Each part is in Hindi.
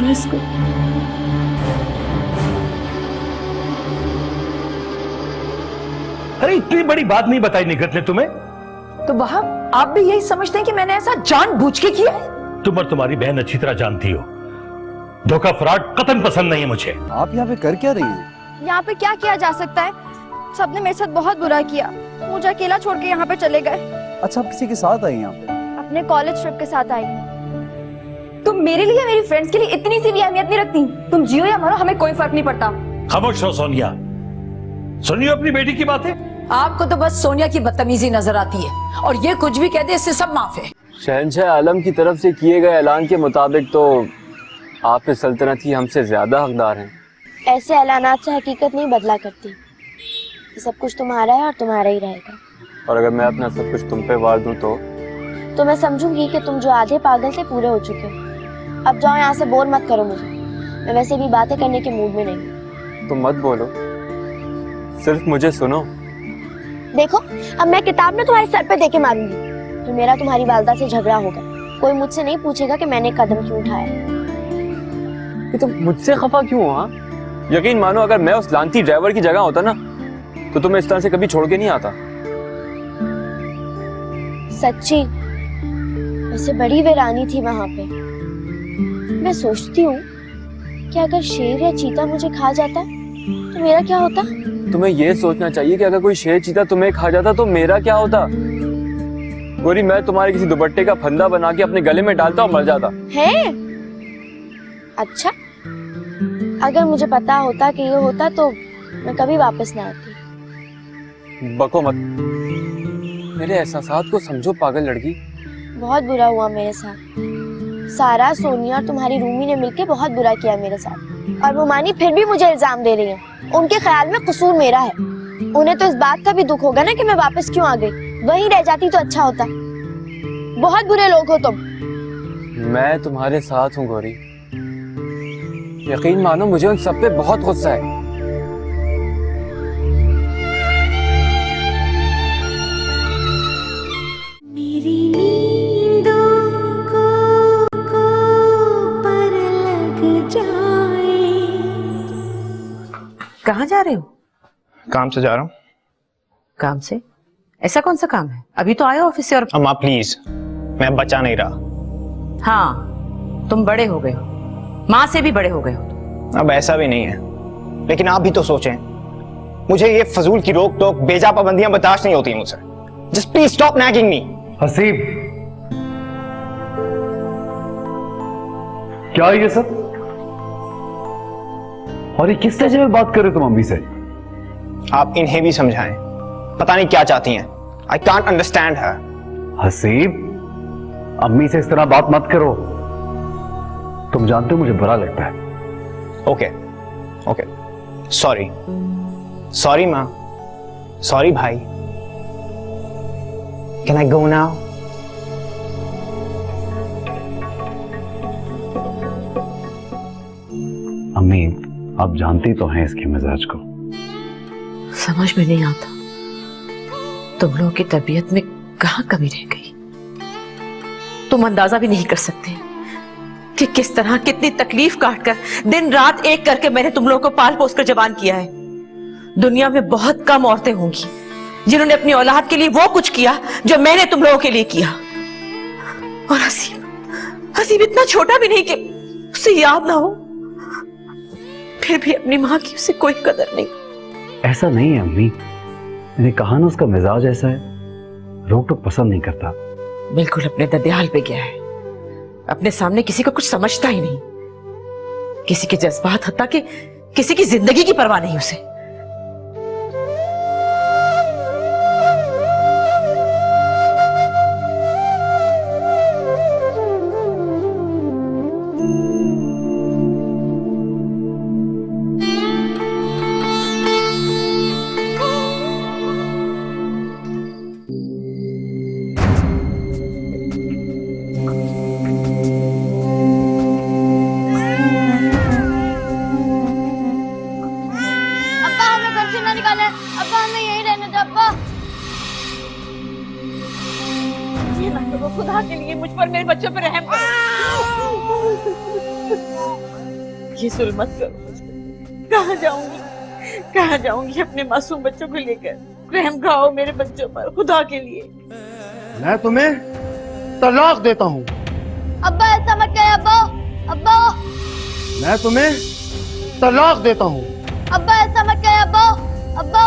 संभालो इसको। अरे इतनी बड़ी बात नहीं बताई निगत ने तुम्हें? तो वहाब आप भी यही समझते हैं कि मैंने ऐसा जानबूझ के किया है? तुम और तुम्हारी बहन अच्छी तरह जानती हो धोखा फ्रॉड कतई पसंद नहीं है मुझे। आप यहाँ पे कर क्या रही हैं? यहाँ पे क्या किया जा सकता है? सबने मेरे साथ बहुत बुरा किया, मुझे अकेला छोड़ के यहाँ पे चले गए। अच्छा, आप किसी के साथ आई यहाँ पे? अपने कॉलेज ट्रिप के साथ आई। तुम मेरे लिए मेरी फ्रेंड्स के लिए इतनी सी भी अहमियत नहीं रखती। तुम जियो या मरो, हमें कोई फर्क नहीं पड़ता। खामोश रहो सोनिया, सुनिए अपनी बेटी की बातें। आपको तो बस सोनिया की बदतमीजी नजर आती है, और ये कुछ भी कह दे इससे सब माफ है। शहंशाह आलम की तरफ से किए गए ऐलान के मुताबिक तो आप इस सल्तनत ही हमसे ज्यादा हकदार हैं। ऐसे ऐलानात से हकीकत नहीं बदला करती। ये सब कुछ तुम्हारा है और तुम्हारा ही रहेगा। और अगर मैं अपना सब कुछ तुम पे वार दूं तो मैं समझूंगी कि तुम जो आधे पागल थे पूरे हो चुके हो। अब जाओ यहाँ से, बोर मत करो मुझे। मैं वैसे भी बातें करने के मूड में नहीं। तुम मत बोलो, सिर्फ मुझे सुनो। देखो, अब मैं किताब में तुम्हारे सर पे देके मारूंगी। तो मेरा तुम्हारी वालदा से झगड़ा होगा, कोई मुझसे नहीं पूछेगा कि मैंने कदम क्यों उठाया। तुम मुझसे खफा क्यों हो? हाँ, यकीन मानो अगर मैं उस लांती ड्राइवर की जगह होता ना तो तुम्हें इस तरह से कभी छोड़ के नहीं आता। सच्ची, वैसे बड़ी वीरानी थी वहां पे। मैं सोचती हूँ कि अगर शेर या चीता मुझे खा जाता तो मेरा क्या होता। तुम्हें ये सोचना चाहिए कि अगर कोई शेर चीता तुम्हें खा जाता तो मेरा क्या होता। गोरी, मैं तुम्हारे किसी दुपट्टे का फंदा बना के अपने गले में डालता और मर जाता। है? अच्छा, अगर मुझे पता होता कि ये होता तो मैं कभी वापस ना आती। बको मत, मेरे एहसासात को समझो पागल लड़की। बहुत बुरा हुआ मेरे साथ। सारा, सोनिया और तुम्हारी रूमी ने मिलकर बहुत बुरा किया मेरे साथ, और वो मानी फिर भी मुझे इल्जाम दे रही है। उनके ख्याल में कसूर मेरा है। उन्हें तो इस बात का भी दुख होगा ना कि मैं वापस क्यों आ गई। वहीं रह जाती तो अच्छा होता। बहुत बुरे लोग हो तुम। मैं तुम्हारे साथ हूँ गौरी, यकीन मानो मुझे उन सब पे बहुत गुस्सा है। मेरी नींदों को पर लग जाए। कहाँ जा रहे हो? काम से जा रहा हूँ। काम से? ऐसा कौन सा काम है? अभी तो आए ऑफिस से। और अम्मा प्लीज, मैं बचा नहीं रहा। हाँ, तुम बड़े हो गए हो, माँ से भी बड़े हो गए हो। अब ऐसा भी नहीं है, लेकिन आप भी तो सोचें। मुझे ये फजूल की रोक टोक, बेजा पाबंदियां बर्दाश्त नहीं होती मुझसे। जस्ट प्लीज स्टॉप नैगिंग मी। हसीब, क्या ये सब? और ये किस तरह में बात कर रहे हो तुम अम्मी से? आप इन्हें भी समझाएं, पता नहीं क्या चाहती हैं। I can't understand her. Haseeb, अम्मी से इस तरह बात मत करो। तुम जानते हो मुझे बुरा लगता है। ओके ओके, सॉरी सॉरी माँ, सॉरी भाई। Can I go now? अम्मी, आप जानती तो हैं इसके मिजाज को। समझ में नहीं आता तुम लोगों की तबीयत में कहाँ कमी रह गई। तुम अंदाजा भी नहीं कर सकते कि किस तरह, कितनी तकलीफ काटकर, दिन रात एक करके मैंने तुम लोगों को पाल पोस कर जवान किया है। दुनिया में बहुत कम औरतें होंगी जिन्होंने अपनी औलाद के लिए वो कुछ किया जो मैंने तुम लोगों के लिए किया। और हसीब इतना छोटा भी नहीं कि उसे याद ना हो, फिर भी अपनी माँ की उसे कोई कदर नहीं। ऐसा नहीं है अम्मी, मैंने कहा ना उसका मिजाज ऐसा है, रोक टोक पसंद नहीं करता। बिल्कुल अपने ददियाल पे गया है, अपने सामने किसी को कुछ समझता ही नहीं, किसी के जज्बात, हत्ता कि किसी की जिंदगी की परवाह नहीं उसे। खुदा के लिए मुझ पर, मेरे बच्चों पर रहम करो। ये जुल्म मत करो मुझ पे। कहाँ जाऊंगी अपने मासूम बच्चों को लेकर? रहम खाओ मेरे बच्चों पर, खुदा के लिए। मैं तुम्हें तलाक देता हूँ। अब्बा ऐसा मत कहे अब्बा। अब्बा मैं तुम्हें तलाक देता हूँ। अब्बा ऐसा मत कहे अब्बा। अब्बा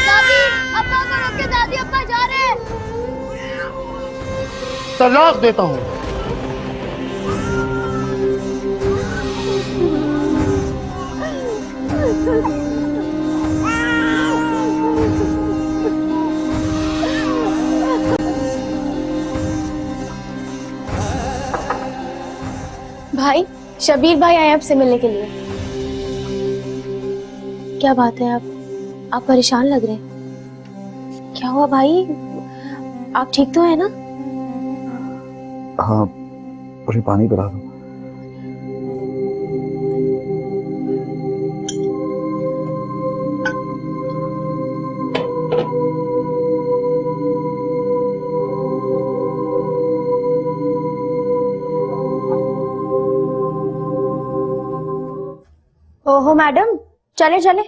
दादी, अब्बा को रोक के दादी, अब्बा जा रहे हैं। तलाक देता हूँ। भाई, शबीर भाई आए आपसे मिलने के लिए। क्या बात है, आप परेशान लग रहे हैं। क्या हुआ भाई? आप ठीक तो है ना? हाँ, मुझे पानी पिला दो। ओहो मैडम, चले चले,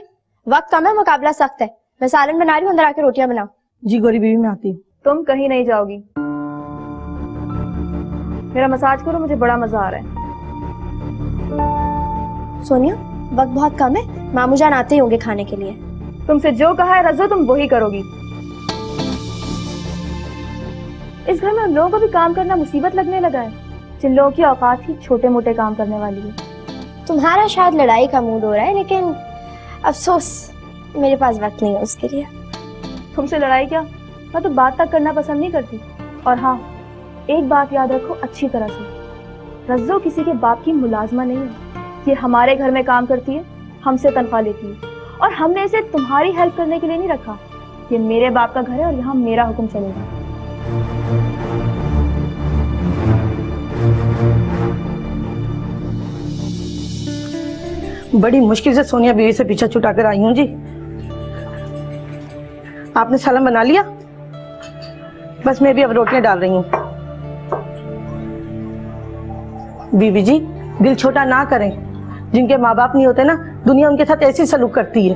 वक्त कम है, मुकाबला सख्त है। मैं सालन बना रही हूँ, अंदर आके रोटियां बनाओ। जी गोरी बीवी, मैं आती हूँ। तुम कहीं नहीं जाओगी। मेरा मसाज करो, मुझे बड़ा मजा आ रहा है। सोनिया, वक्त बहुत कम है, मामू जान आते ही होंगे खाने के लिए। तुमसे जो कहा है रजो, तुम वही करोगी। इस घर में उन लोगों को भी काम करना मुसीबत लगने लगा है, जिन लोगों की औकात ही छोटे मोटे काम करने वाली है। तुम्हारा शायद लड़ाई का मूड हो रहा है, लेकिन अफसोस मेरे पास वक्त नहीं है उसके लिए। तुमसे लड़ाई क्या, मैं तो बात तक करना पसंद नहीं करती। और हाँ, एक बात याद रखो अच्छी तरह से, रज्जो किसी के बाप की मुलाजमा नहीं है। ये हमारे घर में काम करती है, हमसे तनख्वाह लेती है, और हमने इसे तुम्हारी हेल्प करने के लिए नहीं रखा। ये मेरे बाप का घर है और यहाँ मेरा हुक्म चलेगा। बड़ी मुश्किल से सोनिया बीवी से पीछा छुटा कर आई हूँ जी। आपने सलाम बना लिया? बस मैं भी अब रोटियां डाल रही हूँ। बीवी जी, दिल छोटा ना करें। जिनके माँ बाप नहीं होते ना, दुनिया उनके साथ ऐसी सलूक करती है।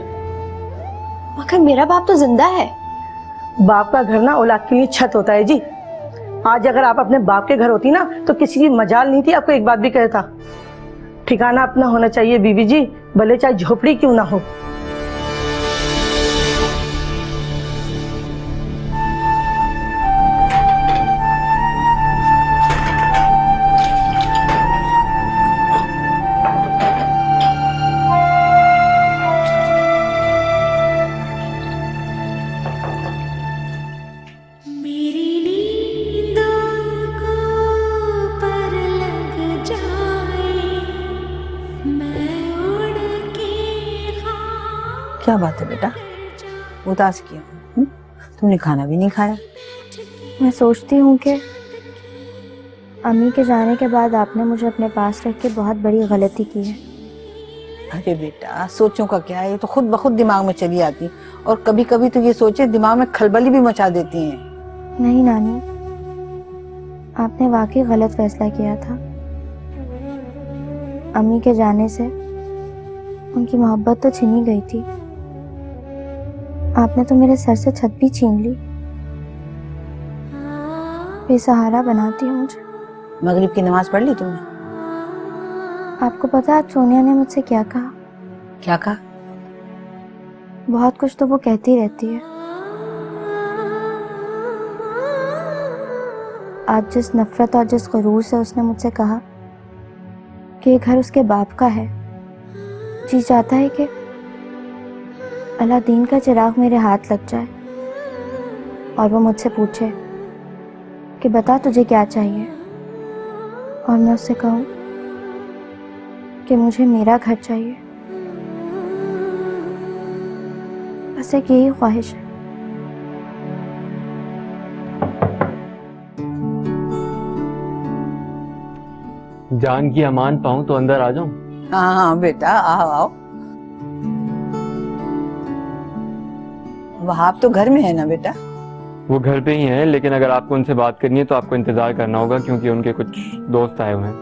मगर मेरा बाप तो जिंदा है। बाप का घर ना औलाद के लिए छत होता है जी। आज अगर आप अपने बाप के घर होती ना, तो किसी की मजाल नहीं थी आपको एक बात भी कहता। ठिकाना अपना होना चाहिए बीवी जी, भले चाहे झोपड़ी क्यों ना हो। मेरी नींदों को पर लग जाए, मैं उड़ के क्या बात है बेटा, उदास क्यों? तुमने खाना भी नहीं खाया? मैं सोचती हूँ कि अम्मी के जाने के बाद आपने मुझे अपने पास रख के बहुत बड़ी गलती की है। अरे बेटा, सोचों का क्या है, ये तो खुद ब खुद दिमाग में चली आती, और कभी कभी तो ये सोचे दिमाग में खलबली भी मचा देती हैं। नहीं नानी, आपने वाकई गलत फैसला किया था। अम्मी के जाने से उनकी मोहब्बत तो छीनी गई थी, आपने तो मेरे सर से छत भी छीन ली। बेसहारा बनाती है मुझे। मगरिब की नमाज पढ़ ली तुमने? आपको पता है आज सोनिया ने मुझसे क्या कहा? क्या कहा? बहुत कुछ तो वो कहती रहती है। आज जिस नफरत और जिस गुरूर से उसने मुझसे कहा कि ये घर उसके बाप का है, जी चाहता है कि अलादीन का चिराग मेरे हाथ लग जाए और वो मुझसे पूछे कि बता तुझे क्या चाहिए, और मैं उससे कहूँ कि मुझे मेरा घर चाहिए। बस एक यही ख्वाहिश है। जान की अमान पाऊं तो अंदर आ जाऊं? हाँ हाँ बेटा, आओ आओ। वहाब तो घर में है ना बेटा? वो घर पे ही हैं, लेकिन अगर आपको उनसे बात करनी है तो आपको इंतजार करना होगा क्योंकि उनके कुछ दोस्त आए हुए हैं।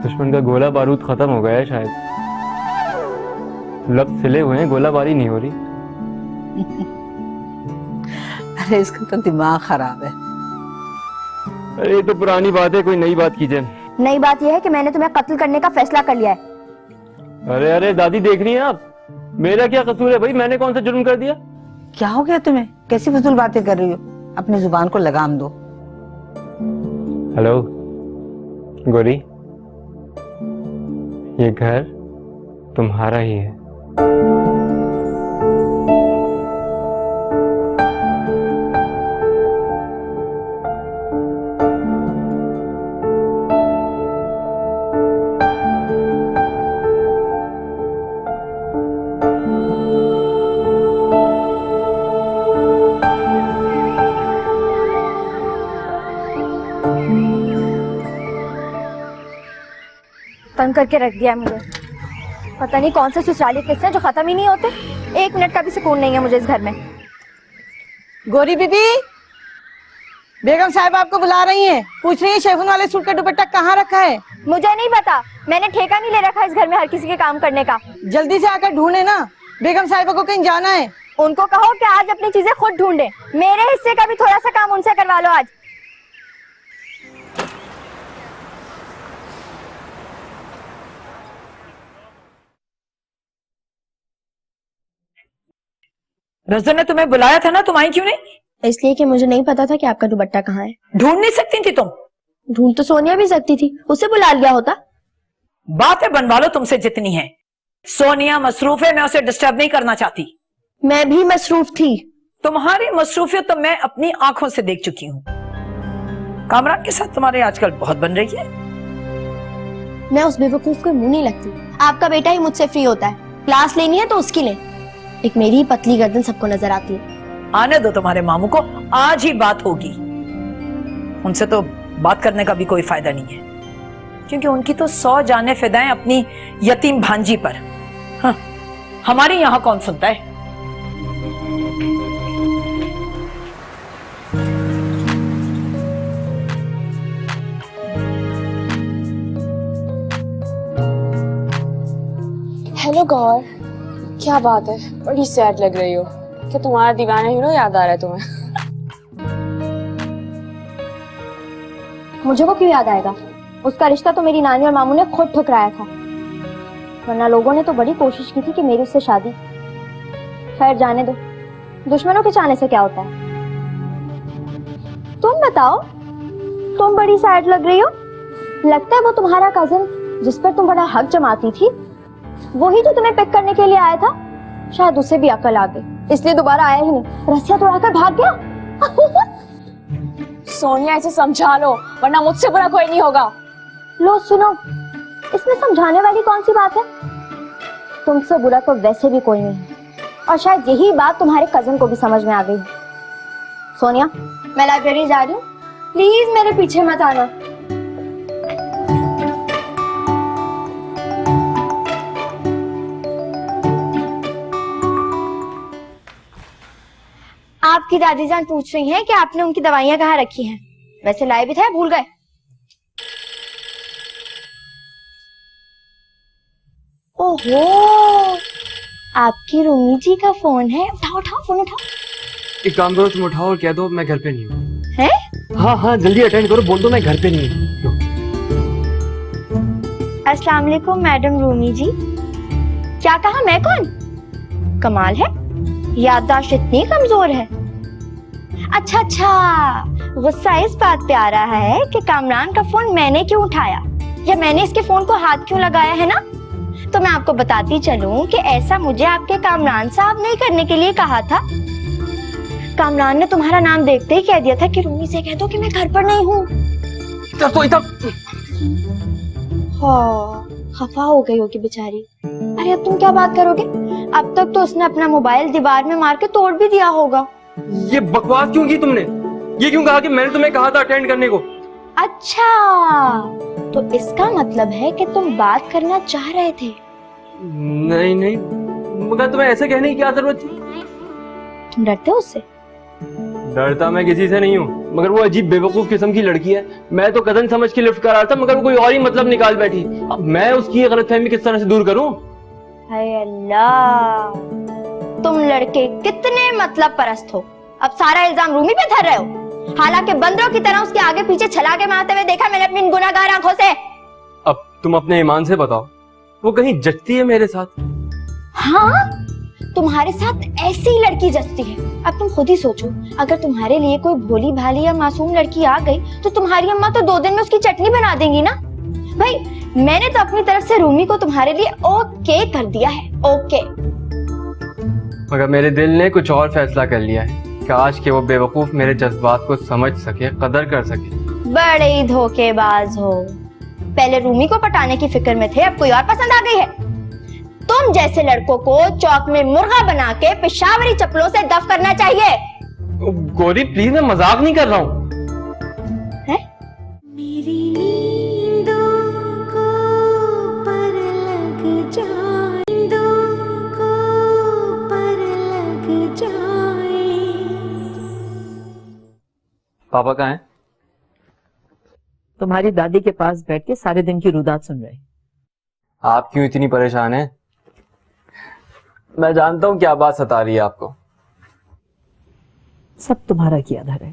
दुश्मन का गोला बारूद खत्म हो गया है शायद, लब सिले हुए हैं, गोला बारी नहीं हो रही। अरे इसका तो दिमाग खराब है। अरे ये तो पुरानी बात है, कोई नई बात कीजिए। नई बात यह है कि मैंने तुम्हें कत्ल करने का फैसला कर लिया है। अरे अरे दादी देख रही हैं आप, मेरा क्या कसूर है भाई, मैंने कौन सा जुर्म कर दिया? क्या हो गया तुम्हें? कैसी फजूल बातें कर रही हो? अपनी जुबान को लगाम दो। हेलो गोरी, ये घर तुम्हारा ही है। तंग करके रख दिया है मुझे। पता नहीं कौन से ससुराली किस्से हैं जो खत्म ही नहीं होते। 1 मिनट का भी सुकून नहीं है मुझे इस घर में। गोरी बीबी, बेगम साहब आपको बुला रही हैं। पूछ रही है शेफून वाले सूट का दुपट्टा कहाँ रखा है। मुझे नहीं पता, मैंने ठेका नहीं ले रखा इस घर में हर किसी के काम करने का। जल्दी से आकर ढूंढे ना, बेगम साहिबा को कहीं जाना है। उनको कहो कि आज अपनी चीजें खुद ढूंढे, मेरे हिस्से का भी थोड़ा सा काम उनसे करवा लो आज। रज़ा ने तुम्हें बुलाया था ना, तुम आई क्यों नहीं? इसलिए कि मुझे नहीं पता था कि आपका दुपट्टा कहाँ है। ढूंढ नहीं सकती थी तुम? ढूंढ तो सोनिया भी सकती थी, उसे बुला लिया होता। बातें बनवा लो तुमसे जितनी है। सोनिया मसरूफ है, मैं उसे डिस्टर्ब नहीं करना चाहती। मैं भी मसरूफ थी। तुम्हारी मसरूफियत तो मैं अपनी आंखों से देख चुकी हूँ। कामरान के साथ तुम्हारे आजकल बहुत बन रही है। मैं उस बेवकूफ को मुंह नहीं लगती। आपका बेटा ही मुझसे फ्री होता है, क्लास लेनी है तो उसकी ले। एक मेरी ही पतली गर्दन सबको नजर आती है। आने दो तुम्हारे मामू को, आज ही बात होगी। उनसे तो बात करने का भी कोई फायदा नहीं है, क्योंकि उनकी तो 100 जाने फिदाएं अपनी यतीम भांजी पर। हाँ, हमारे यहाँ कौन सुनता है? हेलो गौर, क्या बात है, बड़ी सैड लग रही हो। क्या तुम्हारा दीवाना हीरो याद आ रहा है तुम्हें? मुझे वो क्यों याद आएगा? उसका रिश्ता तो मेरी नानी और मामू ने खुद ठुकराया था, वरना लोगों ने तो बड़ी कोशिश की थी कि मेरी उससे शादी। खैर जाने दो, दुश्मनों के चाहने से क्या होता है। तुम बताओ, तुम बड़ी सैड लग रही हो। लगता है वो तुम्हारा कजिन जिस पर तुम बड़ा हक जमाती थी, वही जो तुम्हें पिक करने के लिए आया था, शायद उसे भी अकल आ गई, इसलिए दोबारा आया ही नहीं, रस्सियां तोड़ाकर भाग गया। सोनिया इसे समझा लो, वरना मुझसे बुरा कोई नहीं होगा। लो सुनो, इसमें समझाने वाली कौन सी बात है? तुमसे बुरा तो वैसे भी कोई नहीं है, और शायद यही बात तुम्हारे कजिन को भी समझ में आ गई। सोनिया, मैं लाइब्रेरी जा रही हूँ, प्लीज मेरे पीछे मत आना। आपकी दादी जान पूछ रही हैं कि आपने उनकी दवाइयां कहाँ रखी हैं। वैसे लाए भी थे, भूल गए। ओहो, आपकी रूमी जी का फोन है। उठाओ उठाओ, फोन उठाओ। एक काम करो, तुम उठाओ और कह दो मैं घर पे नहीं हूँ। हैं? हाँ हाँ जल्दी अटेंड करो, बोल दो मैं घर पे नहीं हूँ। अस्सलाम वालेकुम मैडम रूमी जी। क्या कहा? मैं कौन? कमाल है, याददाश्त इतनी कमजोर है। अच्छा अच्छा, गुस्सा इस बात पे आ रहा है कि कामरान का फोन मैंने क्यों उठाया, या मैंने इसके फोन को हाथ क्यों लगाया है ना। तो मैं आपको बताती चलूं कि ऐसा मुझे आपके कामरान साहब ने करने के लिए कहा था। कामरान ने तुम्हारा नाम देखते ही कह दिया था कि रूमी से कह दो कि मैं घर पर नहीं हूँ। हाँ, खफा हो गई होगी बेचारी। अरे अब तुम क्या बात करोगे? अब तक तो उसने अपना मोबाइल दीवार में मार के तोड़ भी दिया होगा। ये बकवास क्यों की तुमने? ये क्यों कहा कि मैंने तुम्हें कहा था अटेंड करने को? अच्छा, तो इसका मतलब है कि तुम बात करना चाह रहे थे। नहीं नहीं, मगर तुम्हें ऐसे कहने की क्या जरूरत थी? तुम डरते हो उससे? डरता मैं किसी से नहीं हूँ, मगर वो अजीब बेवकूफ किस्म की लड़की है। मैं तो कजन समझ के लिफ्ट करा रहा था, मगर वो कोई और ही मतलब निकाल बैठी। अब मैं उसकी ये गलतफहमी किस तरह से दूर करूँ? हाय अल्लाह, तुम लड़के कितने मतलब परस्त हो। अब सारा इल्जाम रूमी पे धर रहे हो, हालांकि बंदरों की तरह उसके आगे पीछे छलाके मारते हुए देखा मैंने अपनी गुनाहगार आंखों से। अब तुम अपने ईमान से बताओ, वो कहीं जचती है मेरे साथ? हाँ, तुम्हारे साथ ऐसी ही लड़की जचती है। अब तुम खुद ही सोचो, अगर तुम्हारे लिए कोई भोली भाली या मासूम लड़की आ गई तो तुम्हारी अम्मा तो 2 दिन में उसकी चटनी बना देंगी ना। भाई मैंने तो अपनी तरफ से रूमी को तुम्हारे लिए ओके कर दिया है, ओके। मगर मेरे दिल ने कुछ और फैसला कर लिया है। काश कि वो बेवकूफ मेरे जज्बात को समझ सके, कदर कर सके। बड़े ही धोखेबाज हो। पहले रूमी को पटाने की फिक्र में थे, अब कोई और पसंद आ गई है। तुम जैसे लड़कों को चौक में मुर्गा बना के पेशावरी चप्पलों से दफ करना चाहिए। गौरी प्लीज, मैं मजाक नहीं कर रहा हूँ। मेरी नींदों को पर लग जाए, नींदों को पर लग जाए। पापा कहाँ हैं? तुम्हारी दादी के पास बैठ के सारे दिन की रुदात सुन रहे। आप क्यों इतनी परेशान हैं? मैं जानता हूँ क्या बात सता रही है आपको। सब तुम्हारा किया धर है।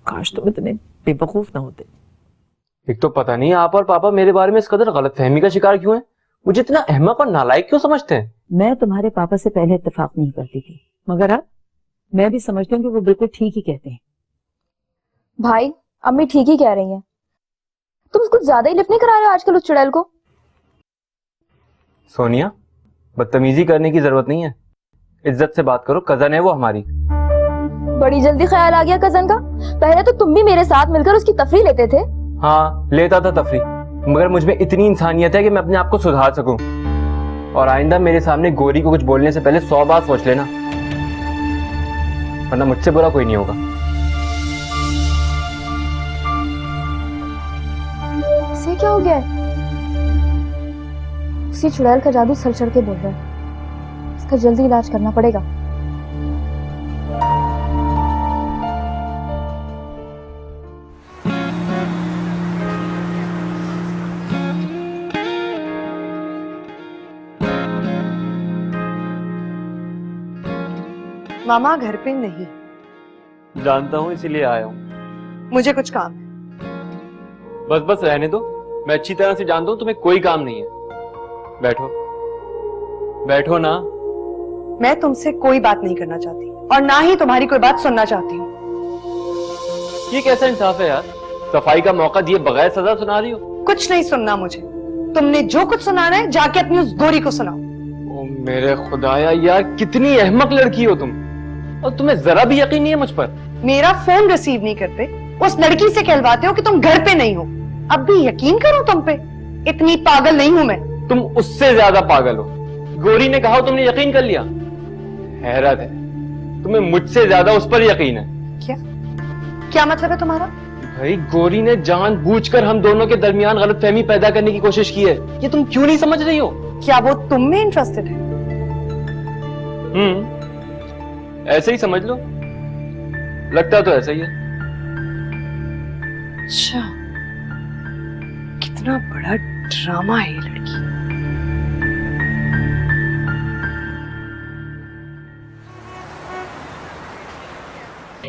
काश तुम इतने बेवकूफ ना होते। एक तो पता नहीं आप और पापा मेरे बारे में इस कदर गलतफहमी का शिकार क्यों हैं? मुझे इतना अहमक और नालायक क्यों समझते हैं? मैं तुम्हारे पापा से पहले इत्तेफाक नहीं करती थी, मगर अब मैं भी समझती हूँ कि वो बिल्कुल ठीक ही कहते हैं। भाई अम्मी ठीक ही कह रही हैं। तुम कुछ ज्यादा ही लिफ्ट नहीं करा रहे हो आजकल उस चुड़ैल को। सोनिया, बदतमीजी करने की जरूरत नहीं है, इज्जत से बात करो। कजन है वो हमारी। बड़ी जल्दी ख्याल आ गया कजन का। पहले तो तुम भी मेरे साथ मिलकर उसकी तफरीह लेते थे। हाँ, लेता था तफरीह, मगर मुझ में इतनी इंसानियत है कि मैं अपने आप को सुधार सकूं। और आइंदा मेरे सामने गौरी को कुछ बोलने से पहले 100 बार सोच लेना, वरना मुझसे बुरा कोई नहीं होगा। इसे क्या हो गया है? उसी चुड़ैल का जादू सर चढ़ के बोल रहा है। इसका जल्दी इलाज करना पड़ेगा। मामा घर पे नहीं। जानता हूँ, इसीलिए आया हूँ। मुझे कुछ काम है। बस बस रहने दो, मैं अच्छी तरह से जानता हूँ तुम्हें कोई काम नहीं है। बैठो बैठो ना। मैं तुमसे कोई बात नहीं करना चाहती और ना ही तुम्हारी कोई बात सुनना चाहती हूँ। ये कैसा इंसाफ है यार? सफाई का मौका दिए बगैर सजा सुना रही हो। कुछ नहीं सुनना मुझे। तुमने जो कुछ सुनाना है जाके अपनी उस गोरी को सुनाओ। ओ मेरे खुदाया यार, कितनी अहमक लड़की हो तुम, और तुम्हें जरा भी यकीन नहीं है मुझ पर। मेरा फोन रिसीव नहीं करते, उस लड़की से कहलवाते हो कि तुम घर पे नहीं हो। अब भी यकीन करो तुम पे। इतनी पागल नहीं हूं मैं। तुम उससे ज्यादा पागल हो। गोरी ने कहा तुमने यकीन कर लिया। हैरत है, तुम्हें मुझसे ज्यादा उस पर यकीन है। क्या क्या मतलब है तुम्हारा? भाई गोरी ने जानबूझकर हम दोनों के दरमियान गलतफहमी पैदा करने की कोशिश की है। ये तुम क्यों नहीं समझ रही हो? क्या वो तुम में इंटरेस्टेड है? ऐसे ही समझ लो, लगता तो ऐसा ही है। अच्छा, कितना बड़ा ड्रामा है ये लड़की।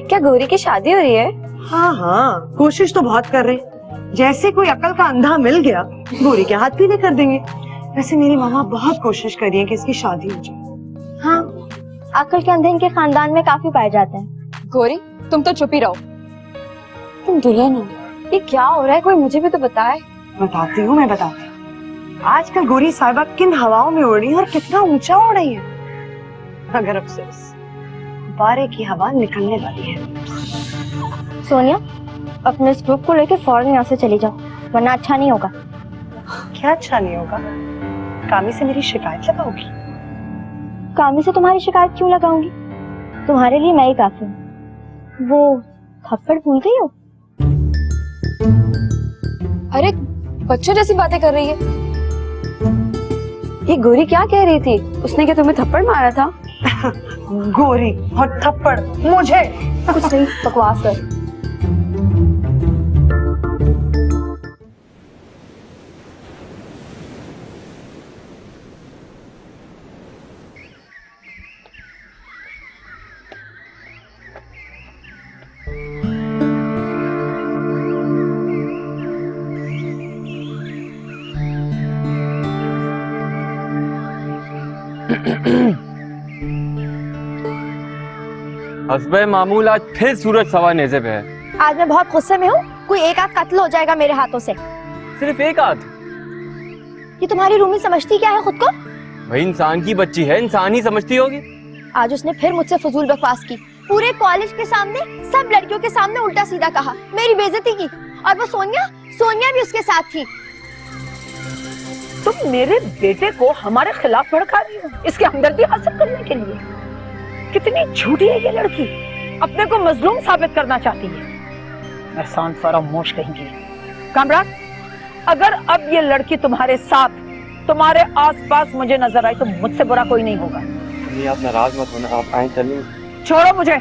क्या गौरी की शादी हो रही है? हाँ हाँ, कोशिश तो बहुत कर रहे। जैसे कोई अकल का अंधा मिल गया, गौरी के हाथ पीले कर देंगे। वैसे मेरी मामा बहुत कोशिश कर रही है कि इसकी शादी हो जाए। हाँ, अकल के अंधे इनके खानदान में काफी पाए जाते हैं। गौरी तुम तो चुप ही रहो। तुम दुल्हन हो। ये क्या हो रहा है, कोई मुझे भी तो बताए। बताती हूँ, मैं बताती हूँ। आजकल गौरी साहिबा किन हवाओं में उड़ रही है और कितना ऊंचा उड़ रही है। मगर अफसोस, बारे की हवा निकलने वाली है। सोनिया, अपने इस ग्रुप को लेकर फौरन यहाँ से चली जाओ, वरना अच्छा नहीं होगा। क्या अच्छा नहीं होगा? कामी से मेरी शिकायत लगाओगी? कामी से तुम्हारी शिकायत क्यों लगाऊंगी? तुम्हारे लिए मैं ही काफी हूँ। वो थप्पड़ भूल गई हो? अरे बच्चों जैसी बातें कर रही है। ये गोरी क्या कह रही थी? उसने क्या तुम्हें थप्पड़ मारा था? गोरी और थप्पड़ मुझे? कुछ नहीं, बकवास कर। हस्बे मामूल आज फिर सूरज सवा नेज़े पे है। आज मैं बहुत गुस्से में हूँ, कोई एक आध कत्ल हो जाएगा मेरे हाथों से। सिर्फ एक आध? ये तुम्हारी रूमी समझती क्या है खुद को? भाई इंसान की बच्ची है, इंसान ही समझती होगी। आज उसने फिर मुझसे फजूल बकवास की, पूरे कॉलेज के सामने, सब लड़कियों के सामने उल्टा सीधा कहा, मेरी बेइज्जती की। और वो सोनिया भी उसके साथ थी। तुम मेरे बेटे को हमारे खिलाफ भड़का रही हो इसके हमदर्दी हासिल करने के लिए। कितनी झूठी है ये लड़की, अपने को मजलूम साबित करना चाहती है। एहसान फरामोश कहेंगी। कामरान, अगर अब ये लड़की तुम्हारे साथ, तुम्हारे आसपास मुझे नजर आई तो मुझसे बुरा कोई नहीं होगा। ये आप नाराज मत होना, आप आए चलिए। छोड़ो मुझे,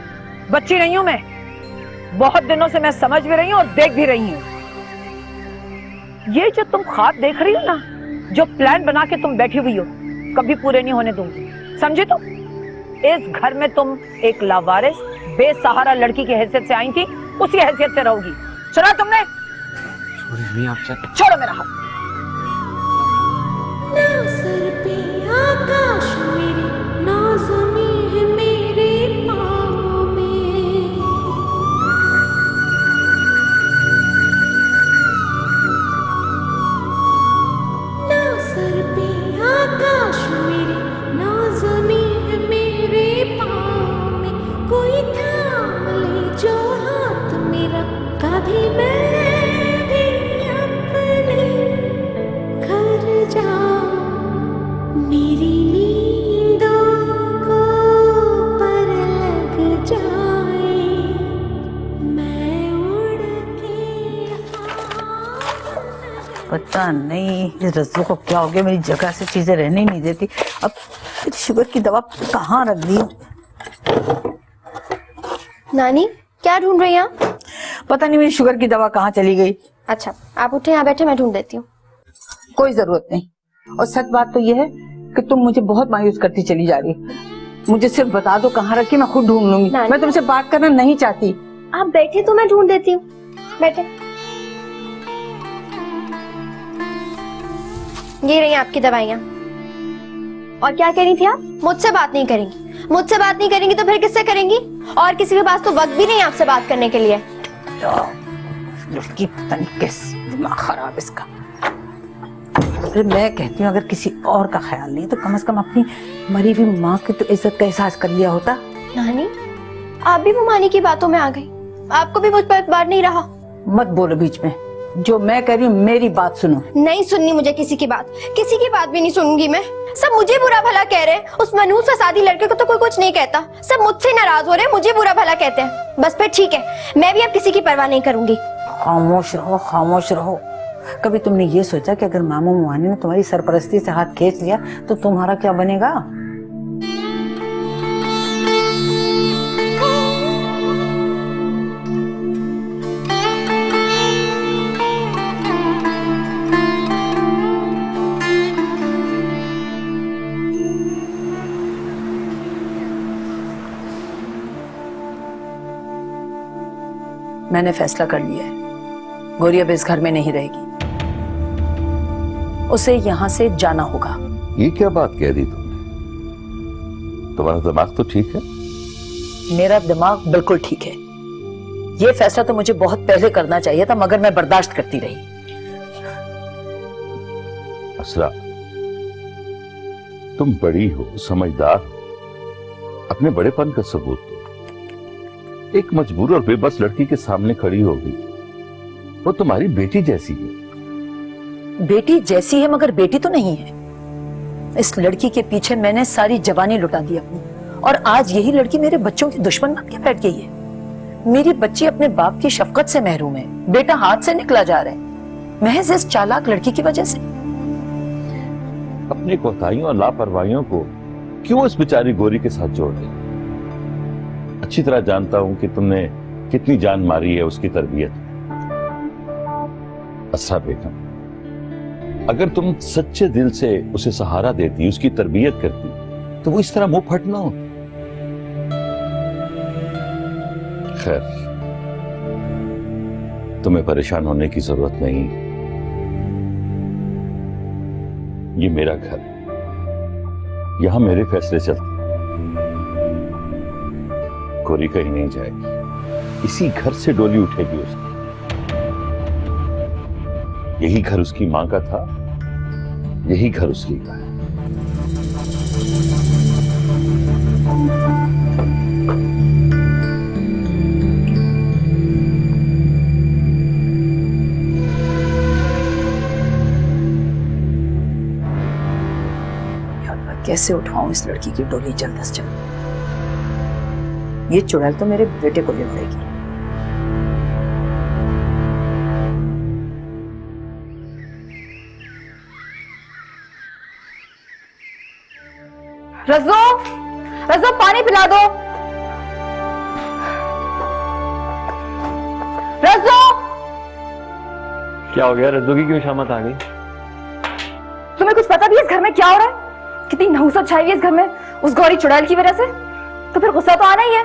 बच्ची नहीं हूं मैं। बहुत दिनों से मैं समझ भी रही हूँ और देख भी रही हूँ। ये जो तुम ख्वाब देख रही हो ना, जो प्लान बना के तुम बैठी हुई हो, कभी पूरे नहीं होने दूंगी, समझे? तुम इस घर में तुम एक लावारिस बेसहारा लड़की की हैसियत से आई थी, उसी हैसियत से रहोगी। सुना तुमने? छोड़ो मेरा हाथ। ना सर पे आकाश मेरे, ना ज़मीं है मेरे पाँव में। ना सर पे आकाश मेरे, ना ज़मीं है मेरे पाँव में। कोई थाम ले जो हाथ मेरा, कभी मैं भी अपने घर जाऊं। मेरी नींदों को पर लग जाए, मैं उड़ के पता नहीं इस रज्जू को क्या हो गया, मेरी जगह से चीजें रहने ही नहीं देती। अब मेरी शुगर की दवा कहाँ रख दी? नानी, क्या ढूंढ रही हैं आप? पता नहीं मेरी शुगर की दवा कहाँ चली गई। अच्छा, आप उठे, यहाँ बैठे, मैं ढूंढ देती हूँ। कोई जरूरत नहीं। और सच बात तो यह है कि तुम मुझे बहुत मायूस करती चली जा रही। मुझे सिर्फ बता दो कहाँ रखी, मैं खुद ढूंढ लूंगी। मैं तुमसे बात करना नहीं चाहती। आप बैठे तो मैं ढूंढ देती हूँ, बैठे। ये रही आपकी दवाइयाँ। और क्या कह रही थी आप? मुझसे बात नहीं करेंगी? मुझसे बात नहीं करेंगी तो फिर किससे करेंगी? और किसी के पास तो वक्त भी नहीं आपसे बात करने के लिए। लड़की पता नहीं कैसी, दिमाग खराब इसका। फिर मैं कहती हूँ अगर किसी और का ख्याल नहीं तो कम से कम अपनी मरी हुई माँ की तो इज्जत का एहसास कर लिया होता। नानी, आप भी मुमानी की बातों में आ गई। आपको भी मुझ पर एतबार नहीं रहा। मत बोलो बीच में, जो मैं कह रही हूँ मेरी बात सुनो। नहीं सुननी मुझे किसी की बात, किसी की बात भी नहीं सुनूंगी मैं। सब मुझे बुरा भला कह रहे हैं, उस मनहूस फसादी लड़के को तो कोई कुछ नहीं कहता। सब मुझसे नाराज हो रहे हैं, मुझे बुरा भला कहते हैं। बस फिर ठीक है, मैं भी अब किसी की परवाह नहीं करूंगी। खामोश रहो, खामोश रहो। कभी तुमने ये सोचा कि अगर मामू मुआनी ने तुम्हारी सरपरस्ती से हाथ खींच लिया तो तुम्हारा क्या बनेगा? मैंने फैसला कर लिया है, गौरी अब इस घर में नहीं रहेगी। उसे यहाँ से जाना होगा। ये क्या बात कह रही तुम? तुम्हारा दिमाग तो ठीक है? मेरा दिमाग बिल्कुल ठीक है। ये फैसला तो मुझे बहुत पहले करना चाहिए था, मगर मैं बर्दाश्त करती रही। असरा, तुम बड़ी हो, समझदार, अपने बड़ेपन का सबूत दो। एक मजबूर और बेबस लड़की के सामने खड़ी होगी, वो तुम्हारी बेटी जैसी है। बेटी जैसी है मगर बेटी तो नहीं है। इस लड़की के पीछे मैंने सारी जवानी लुटा दी अपनी, और आज यही लड़की मेरे बच्चों की दुश्मन बन के बैठ गई है। मेरी बच्ची अपने बाप की शफकत से महरूम है, बेटा हाथ से निकला जा रहा है महज इस चालाक लड़की की वजह से। अपनी कोताहियों और लापरवाहियों को क्यों इस बेचारी गोरी के साथ जोड़ रही? अच्छी तरह जानता हूं कि तुमने कितनी जान मारी है उसकी तरबियत में। असरा बेगम, अगर तुम सच्चे दिल से उसे सहारा देती, उसकी तरबियत करती, तो वो इस तरह मुंह फट ना होती। खैर, तुम्हें परेशान होने की जरूरत नहीं। ये मेरा घर है, यहां मेरे फैसले चलते हैं। गोरी कहीं नहीं जाएगी, इसी घर से डोली उठेगी उसकी। यही घर उसकी मां का था, यही घर उसकी का है। यार मैं कैसे उठाऊं इस लड़की की डोली जल्द से जल्द। ये चुड़ैल तो मेरे बेटे को ले उड़ेगी। रज़ो, रज़ो पानी पिला दो। रज़ो, क्या हो गया? रद्दू की क्यों शामत आ गई? तुम्हें कुछ पता भी है इस घर में क्या हो रहा है? कितनी नहुसत छाई हुई है इस घर में उस गौरी चुड़ैल की वजह से। तो फिर गुस्सा तो आना ही है।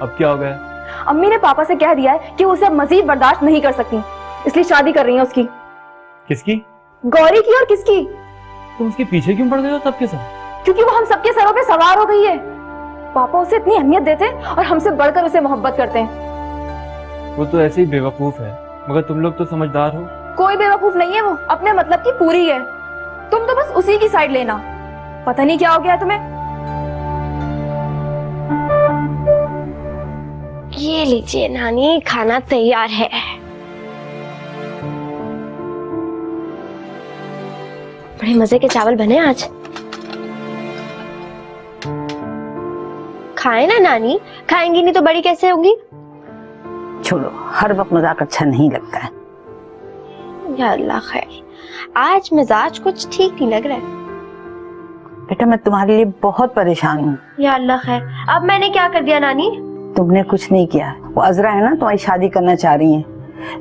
अब क्या हो गया? अम्मी ने पापा से कह दिया है कि वो उसे अब मजीद बर्दाश्त नहीं कर सकती, इसलिए शादी कर रही है उसकी। किसकी? गौरी की। और किसकी? तुम उसके पीछे क्यों पड़ गए हो सबके साथ? क्योंकि वो हम सबके सरों पे सवार हो गई है। पापा उसे इतनी अहमियत देते हैं और हमसे बढ़कर उसे मोहब्बत करते हैं। वो तो ऐसे ही बेवकूफ है, मगर तुम लोग तो समझदार हो। कोई बेवकूफ नहीं है, वो अपने मतलब की पूरी है। तुम तो बस उसी की साइड लेना। पता नहीं क्या हो गया तुम्हें। ये लीजिए नानी, खाना तैयार है। बड़े मजे के चावल बने आज। खाए ना नानी, खाएंगी नहीं तो बड़ी कैसे होंगी? छोड़ो, हर वक्त मजाक अच्छा नहीं लगता है। या अल्लाह खैर, आज मिजाज कुछ ठीक नहीं लग रहा है। बेटा मैं तुम्हारे लिए बहुत परेशान हूँ। या अल्लाह खैर, अब मैंने क्या कर दिया नानी? तुमने कुछ नहीं किया। वो अजरा है ना, तुम्हारी शादी करना चाह रही है,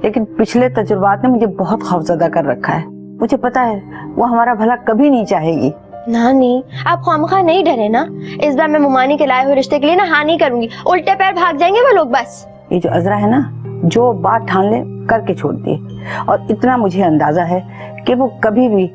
लेकिन पिछले तजुर्बात ने मुझे बहुत खौफजदा कर रखा है। मुझे पता है वो हमारा भला कभी नहीं चाहेगी। नानी आप खामखा नहीं डरे ना। इस बार मैं मुमानी के लाए हुए रिश्ते के लिए ना हाँ नहीं करूंगी। उल्टे पैर भाग जाएंगे वो लोग बस। ये जो अजरा है ना, जो बात ठान ले करके छोड़ती है। और इतना मुझे अंदाजा है कि वो कभी भी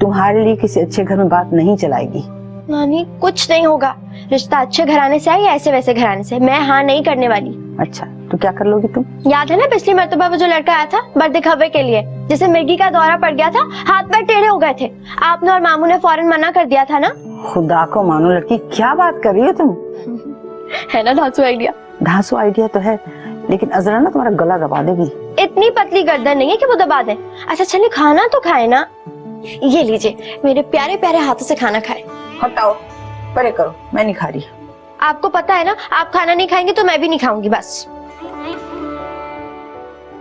तुम्हारे लिए किसी अच्छे घर में बात नहीं चलाएगी। नानी कुछ नहीं होगा, रिश्ता अच्छे घराने से है या ऐसे वैसे घराने से, मैं हाँ नहीं करने वाली। अच्छा तो क्या कर लोगी तुम? याद है ना पिछली मर्तबा वो जो लड़का आया था बर्दिखावे के लिए, जिसे मिर्गी का दौरा पड़ गया था, हाथ पैर टेढ़े हो गए थे, आपने और मामू ने फौरन मना कर दिया था ना। खुदा को मानो लड़की, क्या बात कर रही हो तुम? है ना धांसू आइडिया? धांसू आइडिया तो है, लेकिन अजरा ना तुम्हारा गला दबा देगी। इतनी पतली गर्दन नहीं है कि वो दबा दे। अच्छा चलिए खाना तो खाए ना। ये लीजिए, मेरे प्यारे प्यारे हाथों से खाना खाए। हटाओ, परे करो, मैं नहीं खा रही। आपको पता है ना, आप खाना नहीं खाएंगे तो मैं भी नहीं खाऊंगी बस।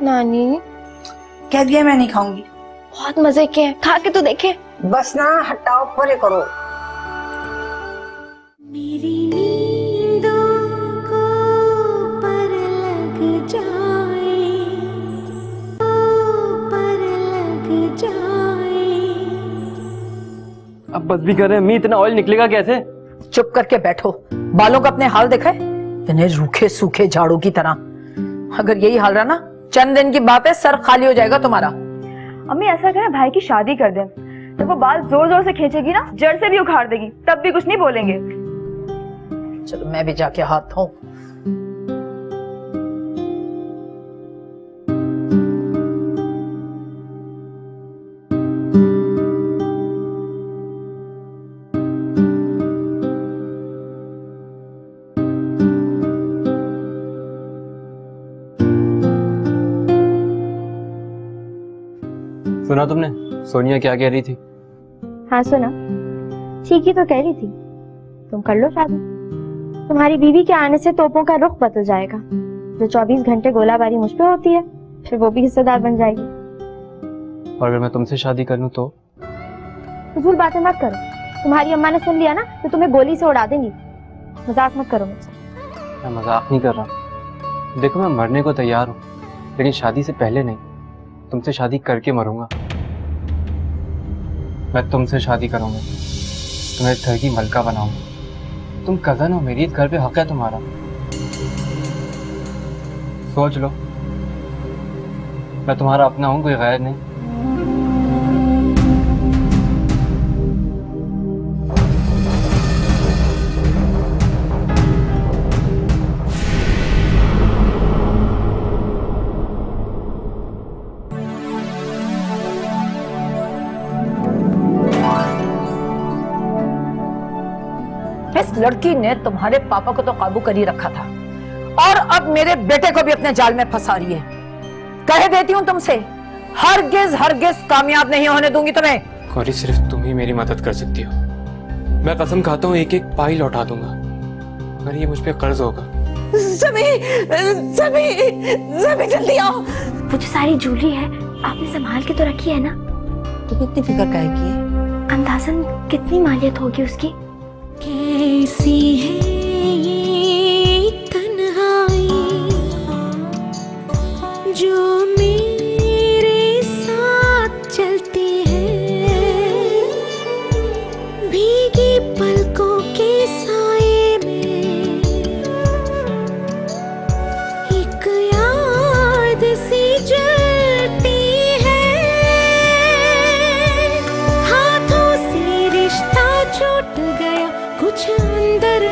नानी कह दिया मैं नहीं खाऊंगी। बहुत मजे के हैं, खा के तो देखे। बस ना, हटाओ, परे करो। मेरी नींदों को पर लग जाए, पर लग जाए। अब बस भी कर रहे हैं, मी इतना ऑयल निकलेगा कैसे? चुप करके बैठो। बालों का अपने हाल देखा है? इतने रूखे सूखे झाड़ू की तरह। अगर यही हाल रहा ना, चंद दिन की बात है, सर खाली हो जाएगा तुम्हारा। अम्मी ऐसा करें, भाई की शादी कर दें, तो वो बाल जोर जोर से खींचेगी ना, जड़ से भी उखाड़ देगी, तब भी कुछ नहीं बोलेंगे। चलो मैं भी जाके हाथ धोऊं। सुना तुमने सोनिया क्या कह रही थी? हाँ सुना, ठीक ही तो कह रही थी। तुम कर लो शादी, तुम्हारी बीवी के आने से तोपों का रुख बदल जाएगा। जो 24 घंटे गोलाबारी मुझ पे होती है, फिर वो भी हिस्सेदार बन जाएगी। और अगर मैं तुमसे शादी कर लूं तो? फजूल बातें मत करो। तुम्हारी अम्मा ने सुन लिया ना तो तुम्हें गोली से उड़ा देंगी। मजाक मत करो मुझसे। मैं मजाक नहीं कर रहा। देखो मैं मरने को तैयार हूँ, लेकिन शादी से पहले नहीं, तुमसे शादी करके मरूंगा। मैं तुमसे शादी करूंगा, तुम्हें इस घर की मलका बनाऊंगा। तुम कजन हो मेरी, इस घर पे हक है तुम्हारा। सोच लो, मैं तुम्हारा अपना हूं, कोई गैर नहीं। इस लड़की ने तुम्हारे पापा को तो काबू कर ही रखा था और अब मेरे बेटे को भी अपने जाल में फंसा रही है। कह देती हूँ तुमसे, हरगिज हरगिज कामयाब नहीं होने दूंगी तुम्हें। गौरी, सिर्फ तुम ही मेरी मदद कर सकती हो। मैं कसम खाता हूँ एक एक पाई लौटा दूंगा, अगर ये मुझ पे कर्ज होगा। जल्दी आओ। वो जो सारी ज्वेलरी है आपने संभाल के तो रखी है ना? तुम इतनी फिक्र काहे की है? अंदाजन कितनी मालियत होगी उसकी? कैसी है ये तन्हाई जो मेरे साथ चलती है, भीगी पलकों के साए में एक याद सी जलती है, हाथों से रिश्ता छूट गया, कुछ अंदर